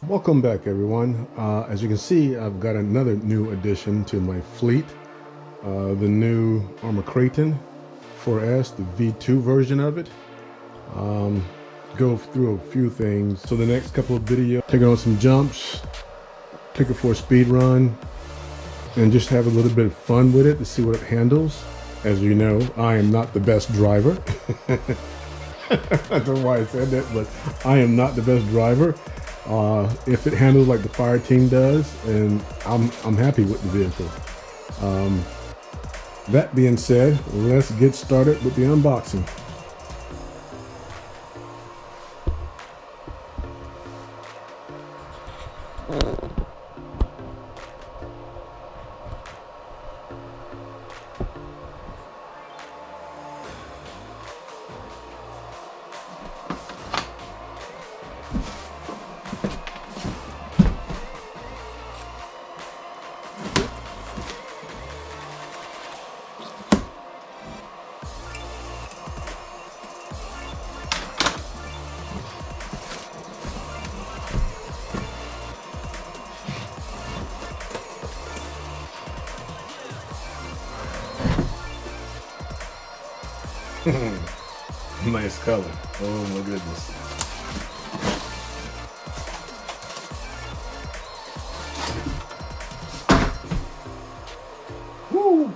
Welcome back, everyone. As you can see, I've got another new addition to my fleet, the new Arrma Kraton 4S, the V2 version of it. Go through a few things. So the next couple of videos, take it on some jumps, take it for a speed run, and just have a little bit of fun with it to see what it handles. As you know, I am not the best driver. I don't know why I said that, but I am not the best driver. If it handles like the fire team does, and I'm happy with the vehicle. That being said, let's get started with the unboxing. Nice color. Oh my goodness. Woo!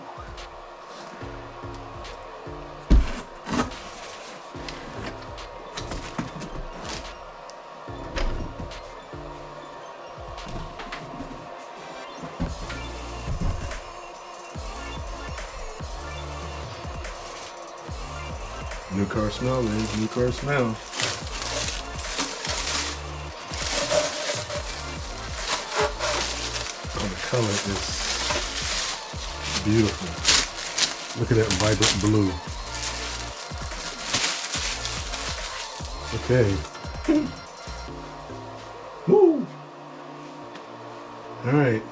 New car smell, man. New car smell. Oh, the color is beautiful. Look at that vibrant blue. Okay. Woo! All right.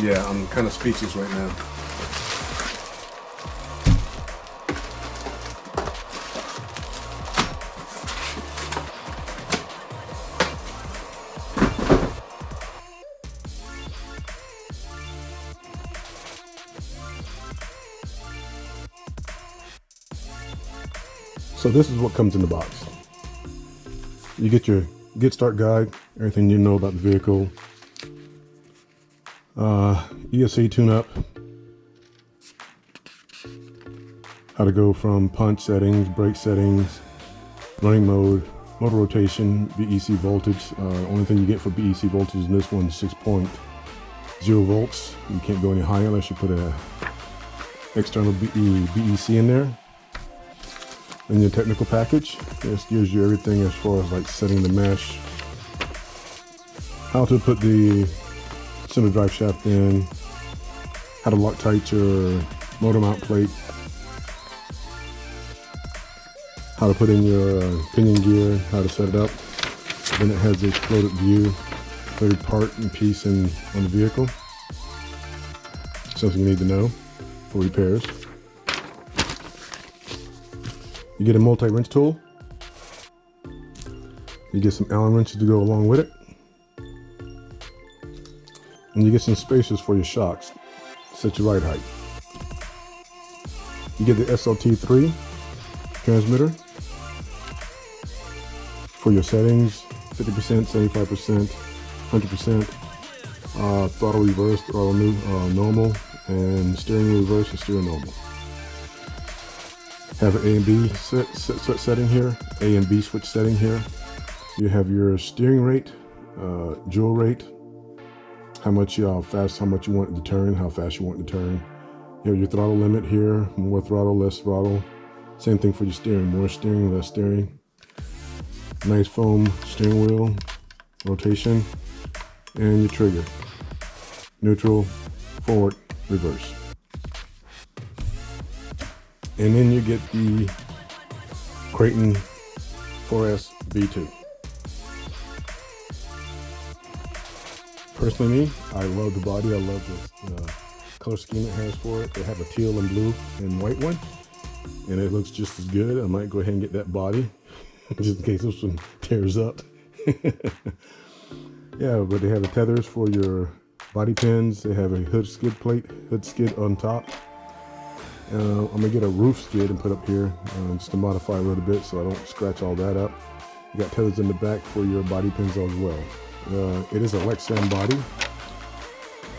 Yeah, I'm kind of speechless right now. So this is what comes in the box. You get your get start guide, everything you know about the vehicle. ESC tune-up, how to go from punch settings, brake settings, running mode, motor rotation, BEC voltage. Only thing you get for BEC voltage in this one is 6.0 volts. You can't go any higher unless you put a external BEC in there. Then your technical package. This gives you everything as far as like setting the mesh, how to put the cylinder drive shaft in, how to Loctite your motor mount plate, how to put in your pinion gear, how to set it up. Then it has the exploded view for every part and piece on the vehicle. Something you need to know for repairs. You get a multi-wrench tool. You get some Allen wrenches to go along with it. And you get some spacers for your shocks. Set your ride height. You get the SLT3 transmitter for your settings, 50%, 75%, 100%, throttle reverse, throttle normal, and steering reverse and steering normal. Have an A and B setting here, A and B switch setting here. You have your steering rate, joule rate, how much fast, how much you want it to turn, how fast you want it to turn. You have your throttle limit here, more throttle, less throttle. Same thing for your steering, more steering, less steering. Nice foam steering wheel, rotation, and your trigger. Neutral, forward, reverse. And then you get the Kraton 4S V2. Personally, me, I love the body. I love the color scheme it has for it. They have a teal and blue and white one, and it looks just as good. I might go ahead and get that body just in case this one tears up. Yeah, but they have the tethers for your body pins. They have a hood skid plate, hood skid on top. I'm gonna get a roof skid and put up here just to modify a little bit so I don't scratch all that up. You got tethers in the back for your body pins as well. It is a Lexan body.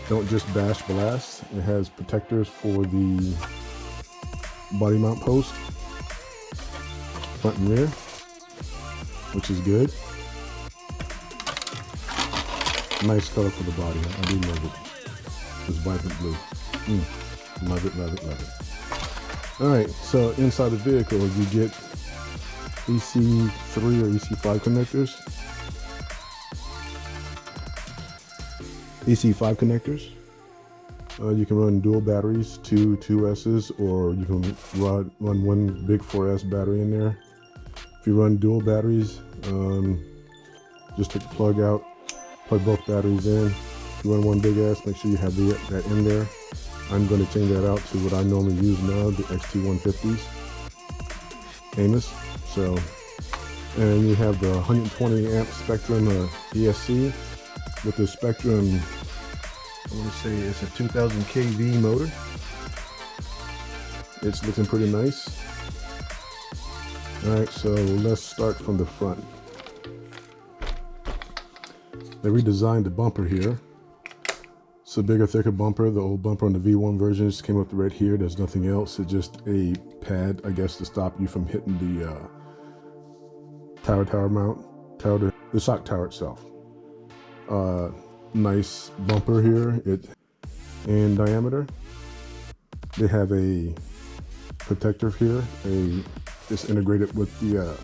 Don't just bash blast. It has protectors for the body mount post, front and rear, which is good. Nice color for the body. I do love it. This vibrant blue. Love it, love it, love it. Alright, so inside the vehicle you get EC3 or EC5 connectors. EC5 connectors. You can run dual batteries, two 2S's, or you can run one big 4S battery in there. If you run dual batteries, just take the plug out, plug both batteries in. If you run one big ass, make sure you have that in there. I'm going to change that out to what I normally use now, the XT150s, Amos. So, and you have the 120 amp Spectrum ESC with the Spectrum, I want to say it's a 2000 kV motor. It's looking pretty nice. Alright, so let's start from the front. They redesigned the bumper here. It's a bigger, thicker bumper. The old bumper on the V1 version just came up right here. There's nothing else. It's just a pad, I guess, to stop you from hitting the tower mount, the shock tower itself. Nice bumper here. It in diameter. They have a protector here. It's integrated with the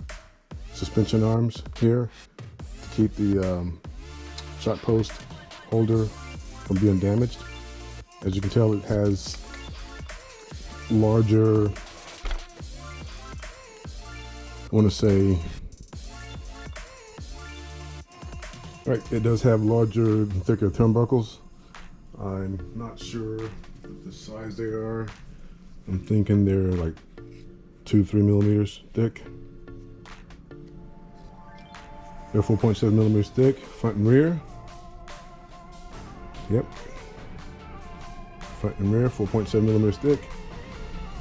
suspension arms here to keep the shock post holder from being damaged. As you can tell, it has larger, I want to say, right, it does have larger, thicker turnbuckles. I'm not sure the size they are. I'm thinking they're like 2-3 millimeters thick. They're 4.7 millimeters thick, front and rear. Yep. Front and rear, 4.7 millimeters thick.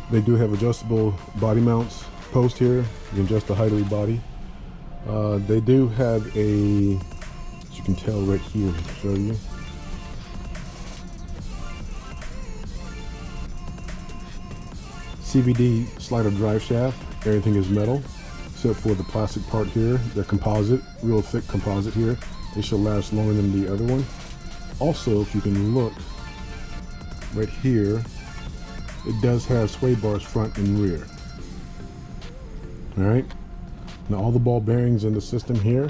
They do have adjustable body mounts post here. You can adjust the height of the body. They do have a, as you can tell right here, to show you. CVD slider drive shaft. Everything is metal, except for the plastic part here. The composite, real thick composite here. It should last longer than the other one. Also, if you can look right here, it does have sway bars front and rear. All right. Now all the ball bearings in the system here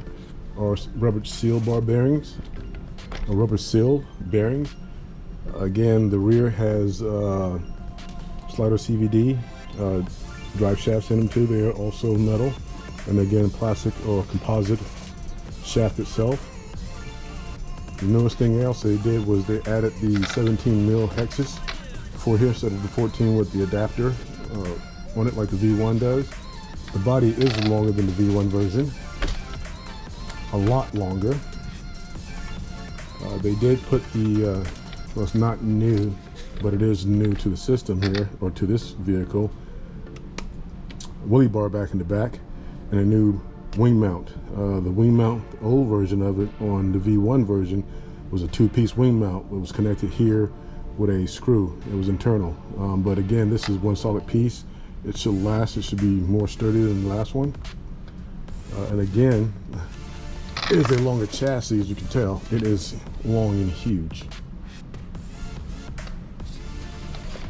are rubber seal bar bearings, or rubber seal bearings. Again, the rear has slider CVD drive shafts in them too. They are also metal, and again plastic or composite shaft itself. The newest thing else they did was they added the 17 mil hexes for here instead of the 14 with the adapter on it like the V1 does. The body is longer than the V1 version, a lot longer. They did put the, well, it's not new, but it is new to the system here, or to this vehicle, wheelie bar back in the back, and a new wing mount. The wing mount, the old version of it on the V1 version, was a two-piece wing mount. It was connected here with a screw. It was internal. But again, this is one solid piece. It should last. It should be more sturdy than the last one. And again, it is a longer chassis, as you can tell. It is long and huge.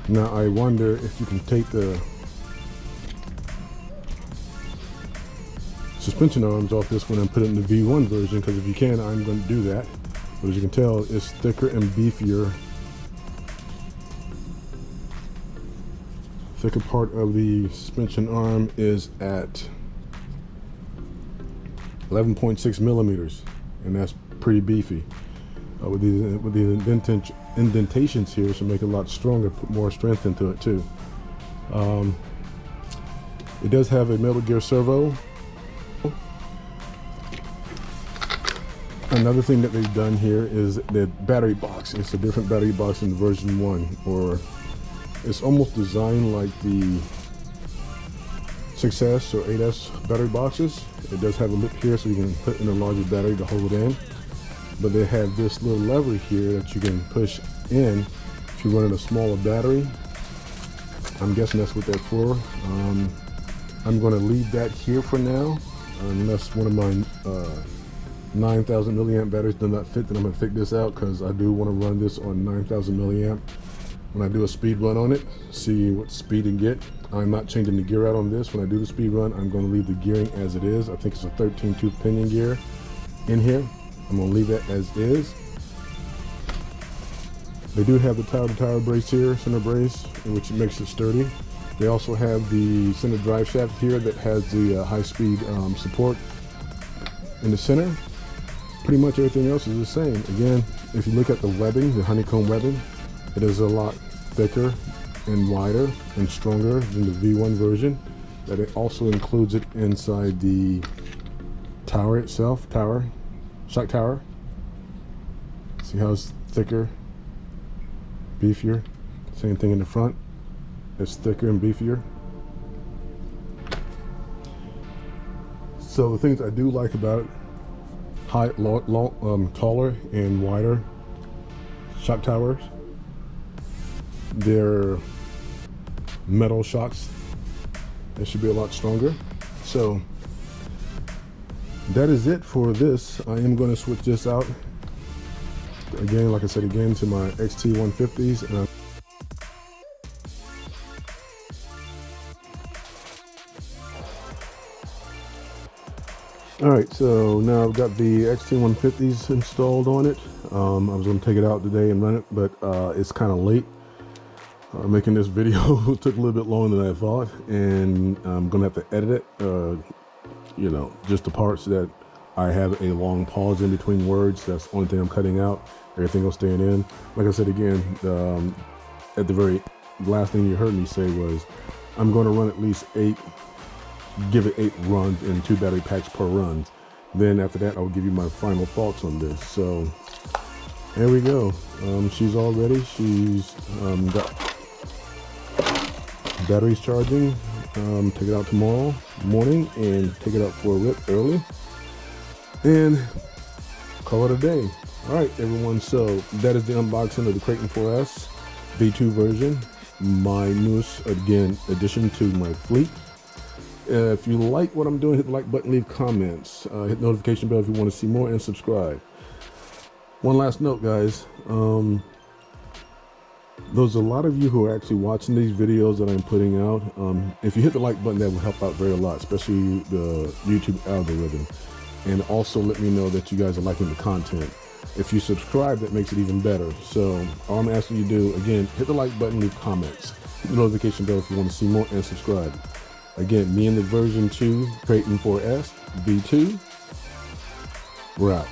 Now I wonder if you can take the suspension arms off this one and put it in the V1 version, because if you can, I'm going to do that. But as you can tell, it's thicker and beefier. Thicker part of the suspension arm is at 11.6 millimeters, and that's pretty beefy. with these indentations here, so make it a lot stronger, put more strength into it too. It does have a Metal Gear servo. Another thing that they've done here is the battery box. It's a different battery box in version 1, or it's almost designed like the 6S or 8S battery boxes. It does have a lip here so you can put in a larger battery to hold it in. But they have this little lever here that you can push in if you're running a smaller battery. I'm guessing that's what that's for. I'm going to leave that here for now, unless one of my 9,000 milliamp batteries do not fit, then I'm going to take this out, because I do want to run this on 9,000 milliamp when I do a speed run on it, see what speed it get. I'm not changing the gear out on this. When I do the speed run, I'm going to leave the gearing as it is. I think it's a 13-tooth pinion gear in here. I'm going to leave that as is. They do have the tower-to-tower brace here, center brace, which makes it sturdy. They also have the center drive shaft here that has the high-speed support in the center. Pretty much everything else is the same. Again, if you look at the webbing, the honeycomb webbing, it is a lot thicker and wider and stronger than the V1 version. That it also includes it inside the tower itself, shock tower. See how it's thicker, beefier? Same thing in the front. It's thicker and beefier. So the things I do like about it, taller and wider shock towers. They're metal shocks. They should be a lot stronger. So that is it for this. I am going to switch this out again, like I said again, to my XT150s, and all right, so now I've got the XT150s installed on it. I was going to take it out today and run it, but it's kind of late. Making this video took a little bit longer than I thought, and I'm going to have to edit it. You know, just the parts that I have a long pause in between words. That's the only thing I'm cutting out. Everything else staying in. Like I said again, at the very last thing you heard me say was, I'm going to run at least 8. Give it 8 runs and 2 battery packs per run. Then after that, I'll give you my final thoughts on this. So there we go. She's all ready. She's got batteries charging. Take it out tomorrow morning and take it out for a rip early and call it a day. All right, everyone. So that is the unboxing of the Kraton V-2 V2 version. My newest, again, addition to my fleet. If you like what I'm doing, hit the like button, leave comments, hit the notification bell if you want to see more, and subscribe. One last note, guys. There's a lot of you who are actually watching these videos that I'm putting out. If you hit the like button, that will help out very a lot, especially the YouTube algorithm. And also let me know that you guys are liking the content. If you subscribe, that makes it even better. So all I'm asking you to do, again, hit the like button, leave comments, hit the notification bell if you want to see more, and subscribe. Again, me and the version 2 Kraton V-2. We're out.